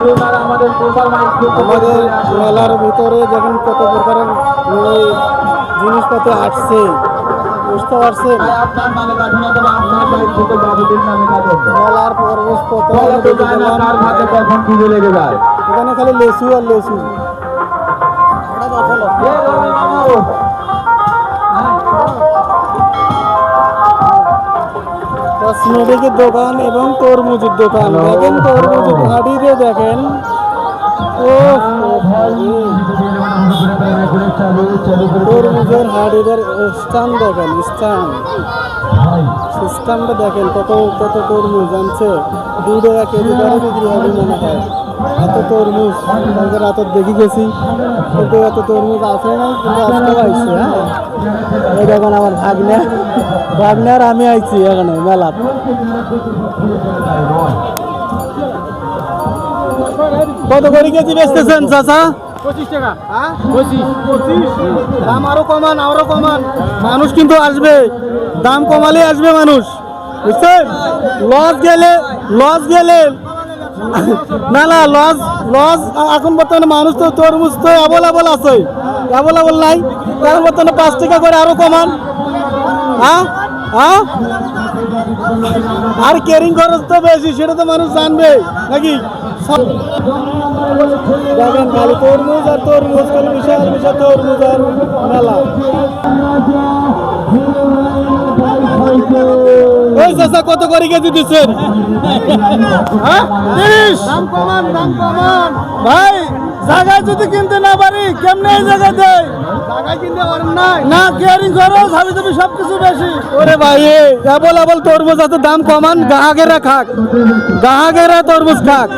আমাদের মেলার ভিতরে দেখেন কত প্রকারের জিনিসপাতি আসছে, বুঝতে পারছেন। মেলার প্রবেশ পথে এখানে খালি লেসু আর লেসু। কসমেটিকের দোকান এবং তরমুজের দোকান দেখেন, তরমুজের হাঁড়িতে দেখেন। তরমুজের হাঁড়িদের স্থান দেখেন, সিস্টেমটা দেখেন। কত কত তরমুজ আনছে, 2 টাকা কেজি দরে বিক্রি হবে মনে হয়। এত তরমুজ আমাদের রাত দেখি গেছি, কিন্তু এত তরমুজ আছে না, কিন্তু আজকে আইছে। হ্যাঁ, এই দেখেন আমার ভাগ্নের আমি আইছি এখানে মেলা। কত করে কেজি বেচতেছেন চাচা? 25 টাকা। হ্যাঁ 25। দাম আরো কমান, আরো কমান। মানুষ কিন্তু আসবে, দাম কমালে আসবে মানুষ, বুঝছেন। লস গেলে না লস এখন বর্তমানে মানুষ তো তরমুজ তো অ্যাভেলেবল আছে, অ্যাভেলেবল নাই। এখন বর্তমানে 5 টাকা করে আরো কমান। হ্যাঁ হ্যাঁ, আর ক্যারিং খরচ তো বেশি, সেটা তো মানুষ জানবে নাকি। দেখেন খালি তরমুজ আর তরমুজ, খালি বিশাল বিশাল তরমুজ আর মেলা। ওই চাচা কত করে কেজি দিচ্ছেন? 30। দাম কমান ভাই। জায়গায় যদি কিনতে না পারি কেমনে এই জায়গায় দেয়? জায়গায় কিনতে পারেন না, কেয়ারিং খরচ হাবি যাবি সবকিছু বেশি। ওরে ভাই অ্যাভেলেবল তরমুজ আছে, দাম কমান। গ্রাহকেরা খাক, গ্রাহকেরা তরমুজ খাক।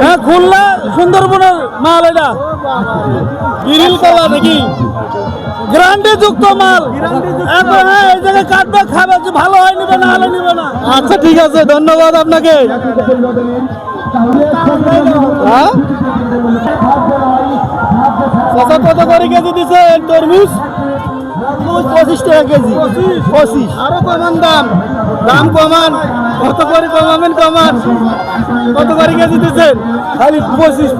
হ্যাঁ খুলনা সুন্দরবনের মাল, এটা গিরিল কলা নাকি, গ্যারান্টি যুক্ত মাল। হ্যাঁ এই জায়গায় কাটবে, খাবে, ভালো হয় নিবে, না হলে নিবে না। আচ্ছা ঠিক আছে, ধন্যবাদ আপনাকে। হ্যাঁ কত করে কেজি দিচ্ছেন তরমুজ? 25 টাকা কেজি। 25 আরো কমান দাম কমান। কত করে কমাবেন? কত করে কেজি দিচ্ছেন? খালি 25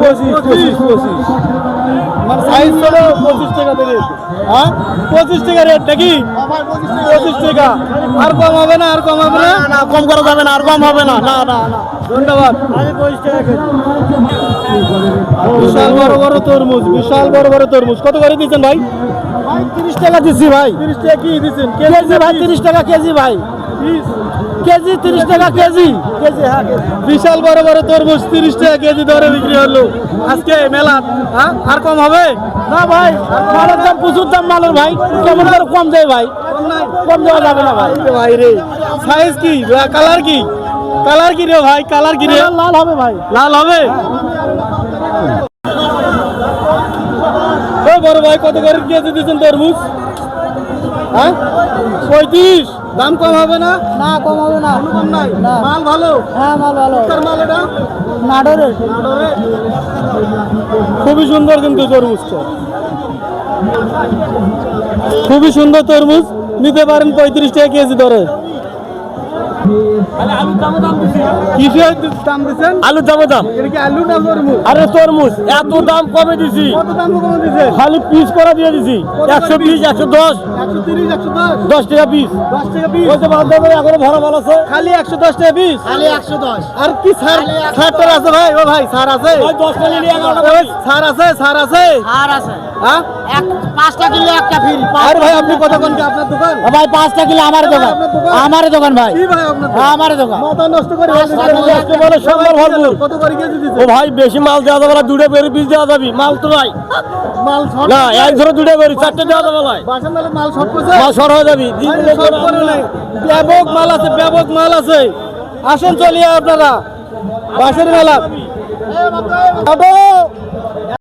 মানে সাইজ হলো 25 টাকা থেকে। হ্যাঁ 25 টাকা রেট নাকি? 25 টাকা। আর কম হবে না? না কম করা যাবে না, আর কম হবে না। ধন্যবাদ। 25 টাকা কেজি। বিশাল বড় বড় তরমুজ, কত করে দিচ্ছেন ভাই? 30 টাকা দিচ্ছি ভাই। 30 টাকা কি দিচ্ছেন? কেজি ভাই 30 টাকা কেজি ভাই। কেজি 30 টাকা কেজি। হ্যাঁ বিশাল বড় বড় তরমুজ 30 টাকা কেজি দরে বিক্রি হলো আজকে মেলা। হ্যাঁ আর কম হবে না ভাই? মালের দাম প্রচুর দাম মালের ভাই, কেমন করে কম দেয় ভাই? কম দেওয়া যাবে না ভাই। ভাই রে সাইজ কি, কালার কি রে ভাই? কালার কি রে? লাল হবে ভাই, লাল হবে। বড় ভাই কত করে কেজি দিচ্ছেন তরমুজ? হ্যাঁ 35। দাম কম হবে না? না কম হবে না, কম নাই। মাল ভালো? হ্যাঁ মাল ভালো। মাল এটা নাটোরের। খুবই সুন্দর কিন্তু তরমুজটা, খুবই সুন্দর তরমুজ, নিতে পারেন 35 টাকা কেজি দরে। কিসের দাম দিচ্ছেন? আলুর দাম। এটা কি আলু না তরমুজ? আরে তরমুজ এত দাম কমে দিছি। কত দাম কমে দিছে? খালি পিস করে দিয়ে দিছি 120 110 130 110 10 টাকা পিস। 10 টাকা পিস। ওই যে বাদ করে এখনো ভরা মাল আছে, খালি 110 টাকা পিস। খালি 110। আর কি ছাড় আছে ভাই? ও ভাই ছাড় আছে ভাই? 10 টাকা নিলে 11 টাকা ছাড় আছে। ছাড় আছে। হ্যাঁ 5টা কিনলে একটা ফ্রি। আরে ভাই আপনি কত কোন কি আপনার দোকান? ভাই 5টা কিনলে আমার দোকান। আমার দোকান ভাই। কি ভাই আপনার? আমার দোকান। মাথা নষ্ট করে বলে সবার ভরপুর। কত করে কেজি দিতে? ও ভাই বেশি মাল দেওয়া যাবে না, 2টা বের পিস দেওয়া যাবে। মাল তো ভাই মাল শর্ট না, এক ধরে 2টা বের 4টা দেওয়া যাবে ভাই। বাসন নালে মাল শর্ট করছে, মাল শর্ট হয়ে যাবে। দিলে শর্ট করে নাই, ব্যাপক মাল আছে। আসেন চলিয়ে আপনারা বাসের মেলা।